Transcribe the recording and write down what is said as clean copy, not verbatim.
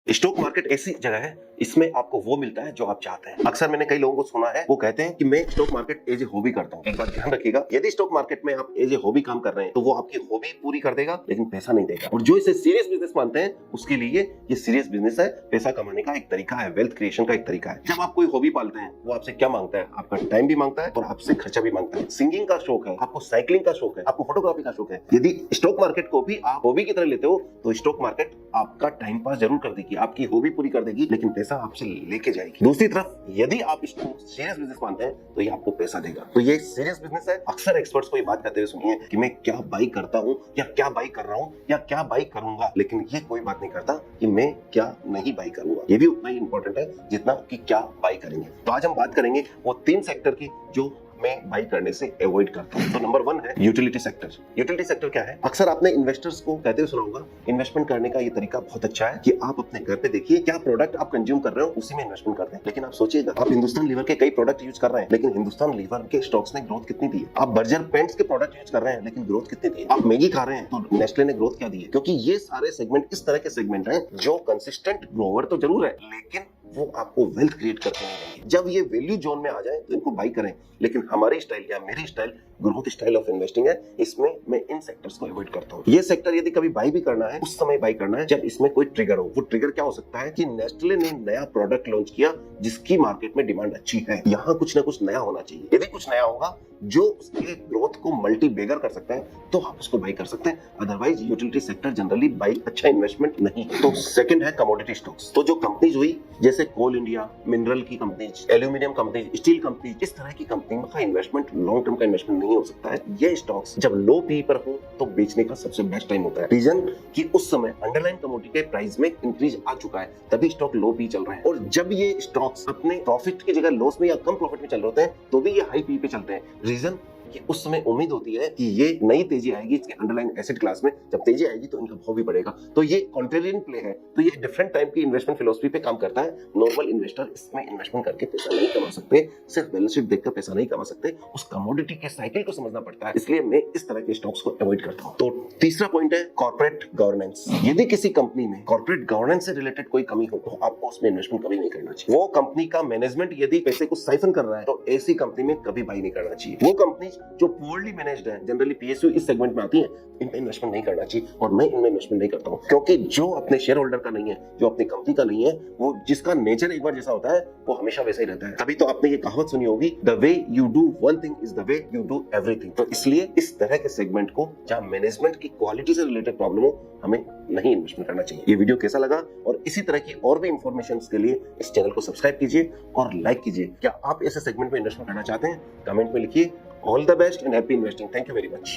Stock market ऐसी जगह है, इसमें आपको वो मिलता है जो आप चाहते हैं। अक्सर मैंने कई लोगों को सुना है, वो कहते हैं कि मैं stock market as a hobby करता हूँ। एक बात ध्यान रखिएगा, यदि स्टॉक मार्केट में आप एज ए हॉबी काम कर रहे हैं तो वो आपकी हॉबी पूरी कर देगा, लेकिन पैसा नहीं देगा। और जो इसे सीरियस बिजनेस मानते हैं उसके लिए ये सीरियस बिजनेस है, पैसा कमाने का एक तरीका है, वेल्थ क्रिएशन का एक तरीका है। जब आप कोई हॉबी पालते हैं, वो आपसे क्या मांगता है? आपका टाइम भी मांगता है और आपसे खर्चा भी मांगता है। सिंगिंग का शौक है, आपको साइकिलिंग का शौक है, आपको फोटोग्राफी का शौक है। यदि स्टॉक मार्केट को भी आप हॉबी की तरह लेते हो तो स्टॉक मार्केट आपका टाइम पास जरूर कर देगी, आपकी हॉबी पूरी कर देगी, लेकिन पैसा आपसे लेके जाएगी। दूसरी तरफ यदि आप इसको सीरियस बिजनेस मानते हैं तो ये आपको पैसा देगा। तो ये सीरियस बिजनेस है। अक्सर एक्सपर्ट्स को ये बात कहते हुए सुनिए कि मैं क्या बाई करता हूँ या क्या बाई कर रहा हूँ या क्या बाई करूंगा, लेकिन ये कोई बात नहीं करता कि मैं क्या नहीं बाई करूंगा। ये भी उतना ही इंपॉर्टेंट है जितना कि क्या बाई करेंगे। तो आज हम बात करेंगे वो 3 सेक्टर की जो मैं बाई करने से अवॉइड करता हूं। तो नंबर 1 है यूटिलिटी सेक्टर। यूटिलिटी सेक्टर क्या है? अक्सर आपने इन्वेस्टर्स को कहते हुए सुना होगा, इन्वेस्टमेंट करने का ये तरीका बहुत अच्छा है कि आप अपने घर पे देखिए क्या प्रोडक्ट आप कंज्यूम कर रहे हो, उसी में इन्वेस्टमेंट करते हैं। लेकिन आप सोचिएगा, आप हिंदुस्तान लीवर के कई प्रोडक्ट यूज कर रहे हैं, लेकिन हिंदुस्तान लीवर के स्टॉक्स ने ग्रोथ कितनी दी है? आप बर्जर पेंट्स के प्रोडक्ट यूज कर रहे हैं, लेकिन ग्रोथ कितनी दी है? आप मैगी खा रहे हैं तो नेस्ले ने ग्रोथ क्या दी है? क्योंकि ये सारे सेगमेंट इस तरह के सेगमेंट हैं जो कंसिस्टेंट ग्रोवर तो जरूर है, लेकिन वो आपको वेल्थ क्रिएट करके नहीं देंगे। जब ये वैल्यू जोन में आ जाए तो इनको बाई करें, लेकिन हमारी स्टाइल या मेरी style growth style of investing है, इसमें मैं इन सेक्टर्स को अवॉइड करता हूँ। ये सेक्टर यदि कभी बाई भी करना है, उस समय बाई करना है जब इसमें कोई ट्रिगर हो। वो ट्रिगर क्या हो सकता है कि नेस्ले ने नया प्रोडक्ट लॉन्च किया जिसकी मार्केट में डिमांड अच्छी है, यहाँ कुछ ना कुछ नया होना चाहिए। यदि कुछ नया होगा जो उसके ग्रोथ को मल्टी बेगर कर सकता है तो आप उसको बाई कर सकते हैं, otherwise utility sector generally by अच्छा इन्वेस्टमेंट नहीं है। तो सेकंड है कमोडिटी स्टॉक्स। तो जो कंपनीज हुई जैसे कोल इंडिया, मिनरल की companies, aluminium companies, steel companies, इस तरह की कंपनी का इन्वेस्टमेंट लॉन्ग टर्म का इन्वेस्टमेंट नहीं हो सकता है। ये स्टॉक्स जब लो पी पर हो तो बेचने का सबसे बेस्ट टाइम होता है। रीजन कि उस समय अंडरलाइन कमोडिटी के प्राइस में इंक्रीज आ चुका है, तभी स्टॉक लो पी चल रहे हैं। और जब ये स्टॉक्स अपने प्रॉफिट की जगह लॉस में या कम प्रॉफिट में चल रहे होते हैं तो भी ये हाई पी पे चलते हैं। रीजन कि उस समय उम्मीद होती है कि ये नई तेजी आएगी इसके अंडरलाइन एसेट क्लास में, जब तेजी आएगी तो इनका भाव भी बढ़ेगा। तो ये कॉन्ट्रेरियन प्ले है, तो ये डिफरेंट टाइप की इन्वेस्टमेंट फिलॉसफी पे काम करता है। नॉर्मल इन्वेस्टर इसमें इन्वेस्टमेंट करके पैसा नहीं कमा सकते, सिर्फ बैलेंस शीट देखकर पैसा नहीं कमा सकते, उस कमोडिटी के साइकिल को समझना पड़ता है। इसलिए मैं इस तरह के स्टॉक्स को अवॉइड करता हूं। तो तीसरा पॉइंट है कॉर्पोरेट गवर्नेंस। यदि किसी कंपनी में कॉर्पोरेट गवर्नेंस से रिलेटेड कोई कमी हो तो आपको उसमें इन्वेस्टमेंट कभी नहीं करना चाहिए। वो कंपनी का मैनेजमेंट यदि पैसे को साइफन कर रहा है तो ऐसी कंपनी में कभी बाई नहीं करना चाहिए। वो कंपनी जो पुअरली मैनेज्ड है, जनरली पीएसयू इस सेगमेंट में आती है, इनमें इन्वेस्टमेंट नहीं करना चाहिए और मैं इनमें इन्वेस्टमेंट नहीं करता हूं, क्योंकि जो अपने शेयर होल्डर का नहीं है, जो अपनी कंपनी का नहीं है, वो जिसका नेचर एक बार जैसा होता है वो हमेशा वैसा ही रहता है। तभी तो आपने ये कहावत सुनी होगी, the way you do one thing is the way you do everything. तो इसलिए इस तरह के सेगमेंट को जहां मैनेजमेंट की क्वालिटी से रिलेटेड प्रॉब्लम हो, हमें नहीं इन्वेस्टमेंट करना चाहिए। ये वीडियो कैसा लगा और इसी तरह की और भी इंफॉर्मेशन के लिए इस चैनल को सब्सक्राइब कीजिए और लाइक कीजिए। क्या आप ऐसे सेगमेंट में इन्वेस्टमेंट करना चाहते हैं? कमेंट में लिखिए। All the best and happy investing. Thank you very much.